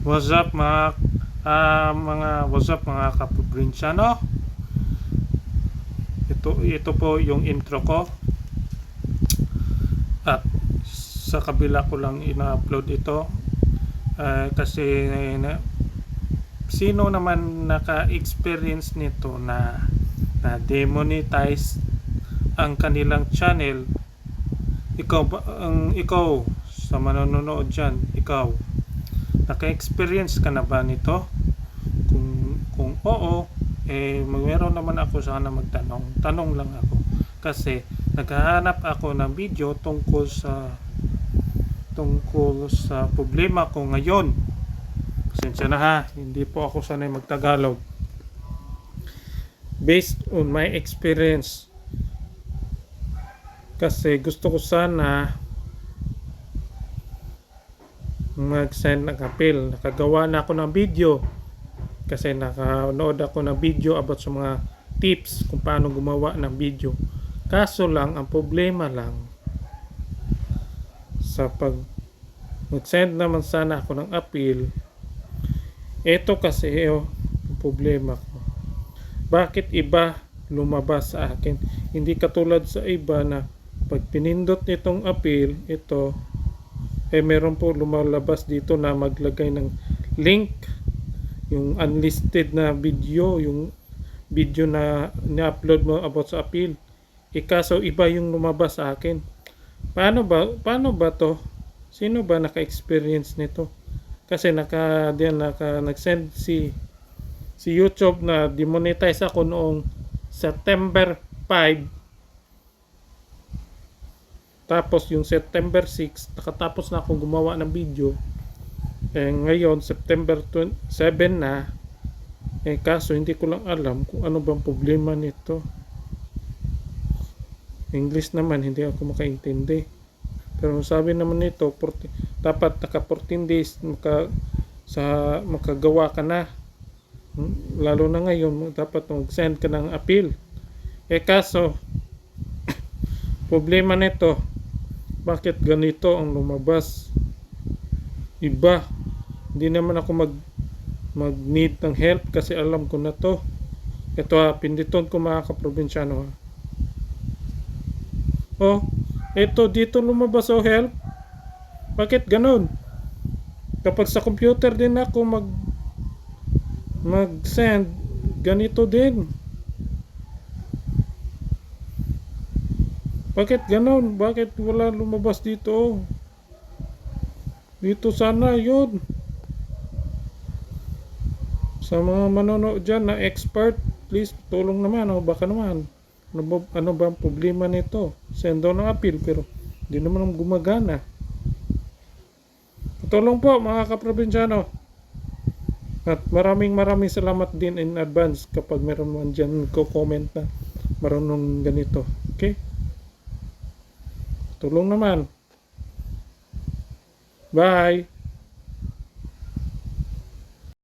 What's up mga kapobrinsyano? Ito po yung intro ko. At sa kabila ko lang ina-upload ito kasi sino naman naka-experience nito na demonetize ang kanilang channel? Ikaw sa manonood dyan, ikaw naka-experience ka na ba nito? Kung oo, meron naman ako sana tanong lang ako kasi naghahanap ako ng video tungkol sa problema ko ngayon. Pasensya na ha, hindi po ako sanay magtagalog. Based on my experience, kasi gusto ko sana mag-send ng appeal. Nakagawa na ako ng video kasi nakanood ako ng video about sa mga tips kung paano gumawa ng video. Kaso lang, ang problema lang sa pag mag-send naman sana ako ng appeal, ito kasi ang problema ko. Bakit iba lumabas sa akin? Hindi katulad sa iba na pag pinindot nitong appeal, ito meron po lumalabas dito na maglagay ng link, yung unlisted na video, yung video na ni-upload mo about sa appeal. Kaso iba yung lumabas sa akin. Paano ba to? Sino ba naka-experience nito? Kasi nag-send si YouTube na demonetize ako noong September 5. Tapos yung September 6, nakatapos na akong gumawa ng video. Ngayon, September 7 na. Kaso hindi ko lang alam kung ano bang problema nito. English naman, hindi ako makaintindi. Pero sabi naman nito, dapat naka 14 days makagawa ka na. Lalo na ngayon, dapat mag-send ka ng appeal. Kaso, problema nito, bakit ganito ang lumabas? Iba. Hindi naman ako mag-need ng help kasi alam ko na to. Ito pinditon ko mga kaprobinsyano. Ito dito lumabas help. Bakit ganun? Kapag sa computer din ako mag-send, ganito din. Bakit ganon? Bakit wala lumabas dito? Dito sana yun. Sa mga manonood dyan na expert, please tulong naman. Baka naman. Ano ba ang problema nito? Send daw ng appeal pero hindi naman gumagana. Tulong po mga kaprobinsyano. At maraming salamat din in advance kapag meron man dyan comment na marunong ganito. Okay? Tulong naman. Bye.